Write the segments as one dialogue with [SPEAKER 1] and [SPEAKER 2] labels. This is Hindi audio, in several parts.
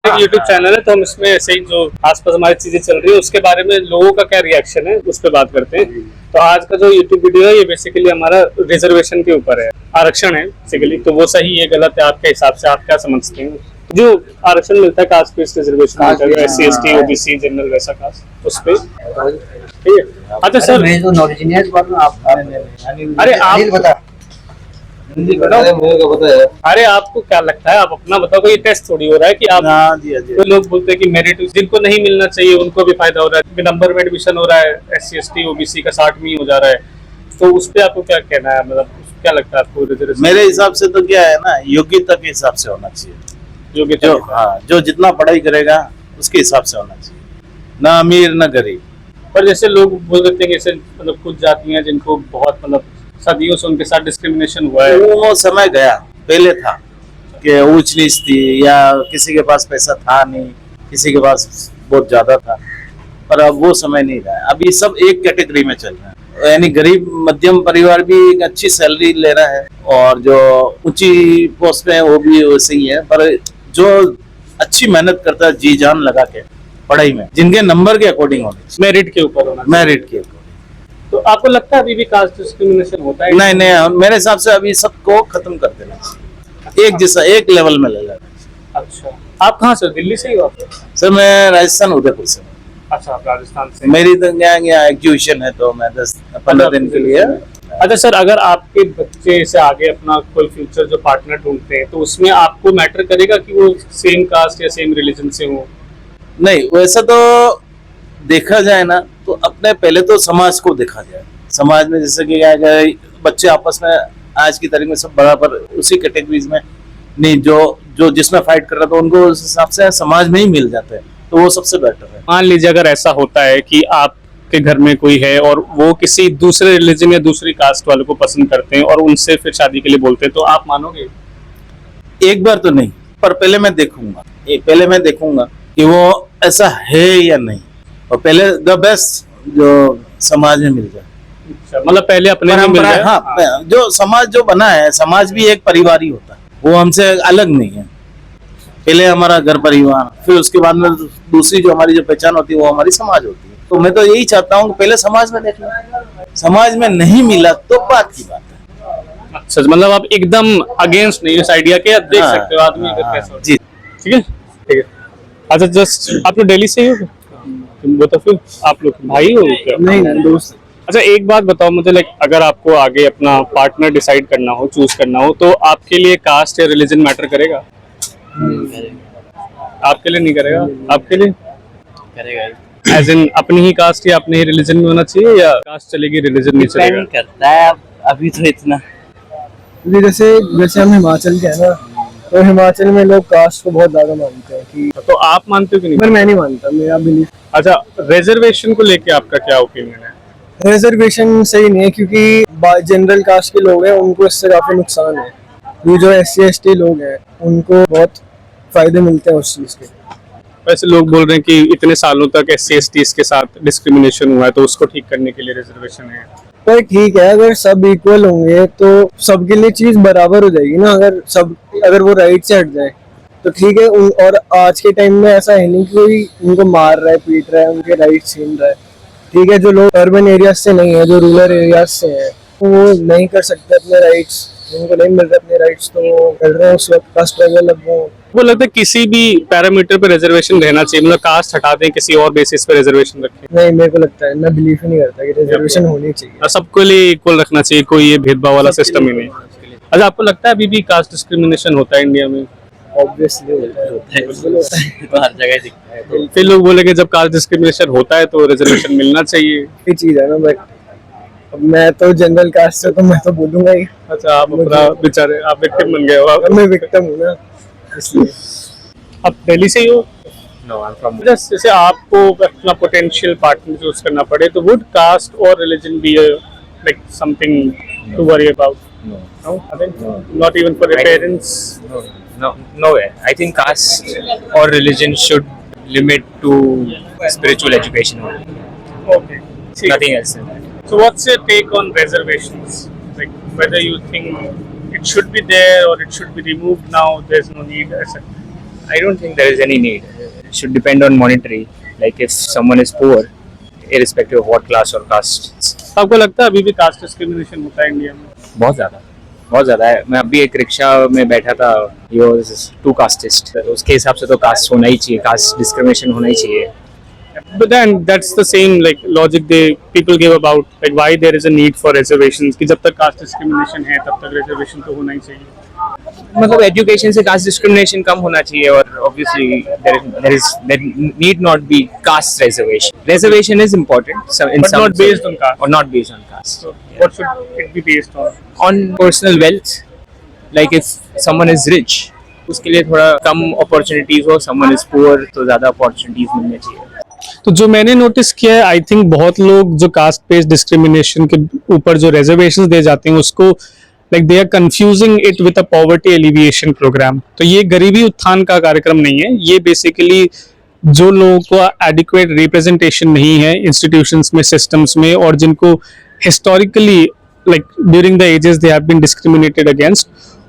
[SPEAKER 1] यूट्यूब चैनल है तो हम इसमें ऐसे ही जो आसपास हमारी चीजें चल रही है उसके बारे में लोगों का क्या रिएक्शन है उस पर बात करते हैं। तो आज का जो यूट्यूब वीडियो है ये बेसिकली हमारा रिजर्वेशन के ऊपर है, आरक्षण है बेसिकली। तो वो सही है गलत है आपके हिसाब से, आप क्या समझते हैं? जो आरक्षण मिलता है कास्ट बेस्ड रिजर्वेशन मिलता है, SC ST OBC जनरल वैसा कास्ट, उस पे ठीक है। अच्छा सर,
[SPEAKER 2] मैं तो नॉलेज नहीं है इस बात में। आप
[SPEAKER 1] अरे आप
[SPEAKER 2] बता
[SPEAKER 1] अरे आपको क्या लगता है, आप अपना बताओ। कोई टेस्ट थोड़ी हो रहा है कि आप तो लोग बोलते हैं कि मेरिट जिनको नहीं मिलना चाहिए उनको भी फायदा हो रहा है, नंबर में एडमिशन हो रहा है, SC ST OBC का 60 में ही हो जा रहा है। तो उस पे आपको क्या कहना है, मतलब क्या लगता है आपको रिजर्वेशन?
[SPEAKER 3] मेरे हिसाब से तो क्या है ना, योग्यता के हिसाब से होना चाहिए।
[SPEAKER 1] योग्यता
[SPEAKER 3] जो जितना पढ़ाई करेगा उसके हिसाब से होना चाहिए, ना अमीर ना गरीब।
[SPEAKER 1] पर जैसे लोग बोल देते हैं कि जैसे मतलब कुछ जातियां हैं जिनको बहुत मतलब सदियों से उनके साथ डिस्क्रिमिनेशन हुआ है।
[SPEAKER 3] वो समय गया, पहले था कि ऊंच नीच थी या किसी के पास पैसा था नहीं, किसी के पास बहुत ज्यादा था, पर अब वो समय नहीं रहा। अभी सब एक कैटेगरी में चल रहा है, यानी गरीब मध्यम परिवार भी एक अच्छी सैलरी ले रहा है और जो ऊंची पोस्ट में है वो भी वैसे ही है। पर जो अच्छी मेहनत करता है जी जान लगा के पढ़ाई में, जिनके नंबर के अकॉर्डिंग होने,
[SPEAKER 1] मेरिट के ऊपर होना,
[SPEAKER 3] मेरिट के।
[SPEAKER 1] तो आपको लगता है अभी भी कास्ट डिस्क्रिमिनेशन होता है?
[SPEAKER 3] नहीं नहीं, मेरे हिसाब से अभी सबको खत्म कर देना चाहिए, एक जैसा एक लेवल में ले लेना।
[SPEAKER 1] अच्छा, आप कहाँ से? दिल्ली से ही हो आप?
[SPEAKER 3] सर मैं राजस्थान उदयपुर से।
[SPEAKER 1] अच्छा, आप राजस्थान से।
[SPEAKER 3] मेरी तो यहाँ एग्जीबिशन है तो मैं 10-15 दिन के लिए।
[SPEAKER 1] अच्छा सर, अगर आपके बच्चे से आगे अपना कोई फ्यूचर जो पार्टनर ढूंढते हैं तो उसमें आपको मैटर करेगा कि वो सेम कास्ट या सेम रिलीजन से हो?
[SPEAKER 3] नहीं, वैसा तो देखा जाए ना तो अपने पहले तो समाज को देखा जाए। समाज में जैसे कि क्या बच्चे आपस में आज की तारीख में सब बराबर उसी कैटेगरीज में नहीं, जो जिसमें फाइट कर रहा था उनको उस हिसाब से समाज में ही मिल जाते हैं, तो वो सबसे बेटर है।
[SPEAKER 1] मान लीजिए अगर ऐसा होता है कि आपके घर में कोई है और वो किसी दूसरे रिलीजन या दूसरी कास्ट वालों को पसंद करते हैं और उनसे फिर शादी के लिए बोलते हैं, तो आप मानोगे?
[SPEAKER 3] एक बार तो नहीं, पर पहले मैं देखूंगा कि वो ऐसा है या नहीं, और पहले द बेस्ट जो समाज में मिल जाए।
[SPEAKER 1] अच्छा, मतलब पहले अपने में मिल जाए।
[SPEAKER 3] हाँ, जो समाज जो बना है, समाज भी एक परिवार ही होता है, वो हमसे अलग नहीं है। पहले हमारा घर परिवार, फिर उसके बाद में दूसरी जो हमारी जो पहचान होती है वो हमारी समाज होती है। तो मैं तो यही चाहता हूँ कि पहले समाज में देख लो, समाज में नहीं मिला तो बात की बात है।
[SPEAKER 1] अच्छा, मतलब आप एकदम अगेंस्ट नहीं इस आइडिया के, आप देख सकते हो आदमी अगर कैसा हो।
[SPEAKER 3] जी
[SPEAKER 1] ठीक है, ठीक है। अच्छा, जस्ट आप लोग दिल्ली से ही हो? वो तो फिर आप लोग भाई हो क्या?
[SPEAKER 2] नहीं दोस्त।
[SPEAKER 1] अच्छा, एक बात बताओ मुझे, लाइक अगर आपको आगे अपना पार्टनर डिसाइड करना हो, चूज करना हो, तो आपके लिए कास्ट या रिलीजन मैटर करेगा? आपके लिए नहीं करेगा? आपके लिए
[SPEAKER 2] करेगा।
[SPEAKER 1] एज इन अपनी ही कास्ट या अपने ही रिलीजन में होना चाहिए, या कास्ट चलेगी रिलीजन नहीं चलेगा?
[SPEAKER 2] डिपेंड करता है अभी तो इतना, जैसे हम हिमाचल के हैं ना, तो हिमाचल में लोग कास्ट को बहुत ज्यादा मानते हैं कि,
[SPEAKER 1] तो आप मानते हो कि नहीं?
[SPEAKER 2] पर मैं नहीं मानता, मेरा बिलीफ।
[SPEAKER 1] अच्छा, रिजर्वेशन को लेके आपका क्या ओपिनियन है?
[SPEAKER 2] रिजर्वेशन सही नहीं है क्योंकि जनरल कास्ट के लोग हैं उनको इससे काफी नुकसान है। ये जो SC ST लोग हैं उनको बहुत फायदे मिलते हैं उस चीज के।
[SPEAKER 1] वैसे लोग बोल रहे हैं कि इतने सालों तक SC ST के साथ डिस्क्रिमिनेशन हुआ है तो उसको ठीक करने के लिए रिजर्वेशन है।
[SPEAKER 2] पर ठीक है, अगर सब इक्वल होंगे तो सबके लिए चीज बराबर हो जाएगी ना। अगर वो राइट से हट जाए तो ठीक है। और आज के टाइम में ऐसा है नहीं कि कोई उनको मार रहा है, पीट रहा है, उनके राइट छीन रहा है। ठीक है, जो लोग अर्बन एरियाज से नहीं है, जो रूरल एरियाज से हैं, वो नहीं कर सकते अपने राइट्स, उनको नहीं मिल रहे अपने राइट्स, तो वो कर रहे हैं उस वक्त का स्ट्रगल। अब वो
[SPEAKER 1] लगता है किसी भी पैरामीटर पे रिजर्वेशन रहना चाहिए, मतलब कास्ट हटा दें, किसी और बेसिस पे रिजर्वेशन रखें?
[SPEAKER 2] नहीं, मेरे को लगता है, मैं बिलीव ही नहीं करता कि रिजर्वेशन होनी चाहिए।
[SPEAKER 1] सबके लिए इक्वल रखना चाहिए, कोई ये भेदभाव वाला सिस्टम ही नहीं। अच्छा, आपको लगता है अभी भी कास्ट डिस्क्रिमिनेशन होता है इंडिया में?
[SPEAKER 2] ऑब्वियसली होता है,
[SPEAKER 4] तो हर जगह दिखता है। तो
[SPEAKER 1] फिर लोग बोलेंगे जब कास्ट डिस्क्रिमिनेशन होता है तो रिजर्वेशन मिलना चाहिए।
[SPEAKER 2] ये चीज है ना, बट मैं तो जनरल कास्ट से, तो मैं तो बोलूंगा ही।
[SPEAKER 1] अच्छा, आप अपना बेचारे आप विक्टिम बन गए हो?
[SPEAKER 2] मैं विक्टिम हूँ ना, इसलिए।
[SPEAKER 1] आप दिल्ली से ही हो?
[SPEAKER 4] no, I'm from
[SPEAKER 1] जैसे आपको अपना पोटेंशियल पार्टनर चूज करना पड़े तो वुड कास्ट और religion be like something to worry about?
[SPEAKER 4] no,
[SPEAKER 1] No, I think not even for your parents.
[SPEAKER 4] no way. I think caste or religion should limit to spiritual education only.
[SPEAKER 1] Okay.
[SPEAKER 4] Nothing else than that.
[SPEAKER 1] So what's your take on reservations? Like whether you think it should be there or it should be removed now? There's no need.
[SPEAKER 4] I don't think there is any need. It should depend on monetary. Like if someone is poor, irrespective of what class or caste.
[SPEAKER 1] आपको लगता है अभी भी कास्ट डिस्क्रिमिनेशन होता है इंडिया में?
[SPEAKER 4] बहुत ज़्यादा है. मैं अभी एक रिक्शा में बैठा था, he was too casteist. उसके हिसाब से तो कास्ट होना ही चाहिए, कास्ट डिस्क्रिमिनेशन होना ही चाहिए.
[SPEAKER 1] But then that's the same like logic they people give about like why there is a need for reservations कि जब तक कास्ट डिस्क्रिमिनेशन है तब तक रिजर्वेशन तो होना ही चाहिए.
[SPEAKER 4] मतलब एजुकेशन से कास्ट डिस्क्रिमिनेशन कम होना चाहिए और obviously there need not be caste reservation. Reservation is important in
[SPEAKER 1] But
[SPEAKER 4] some
[SPEAKER 1] not based on caste.
[SPEAKER 4] or not based on caste.
[SPEAKER 1] So what should it be based on?
[SPEAKER 4] On personal wealth. Like if someone is rich, उसके लिए थोड़ा कम opportunities हो, someone is poor तो ज़्यादा opportunities मिलने चाहिए.
[SPEAKER 1] तो जो मैंने नोटिस किया है आई थिंक बहुत लोग जो कास्ट बेस्ड डिस्क्रिमिनेशन के ऊपर जो रिजर्वेशंस दे जाते हैं उसको like they are confusing it with a poverty alleviation program. तो ये गरीबी उत्थान का कार्यक्रम नहीं है, ये बेसिकली जो लोगों को एडिक्वेट रिप्रेजेंटेशन नहीं है इंस्टीट्यूशंस में, सिस्टम्स में, और जिनको historically like during the ages they have been discriminated against,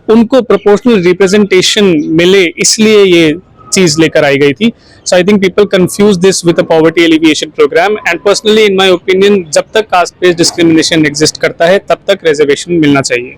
[SPEAKER 1] उनको प्रोपोर्शनल रिप्रेजेंटेशन मिले, इसलिए ये चीज लेकर आई गई थी. So I think people confuse this with a poverty alleviation programme and personally in my opinion जब तक कास्ट बेस्ड डिस्क्रिमिनेशन एग्जिस्ट करता है तब तक रिजर्वेशन मिलना चाहिए.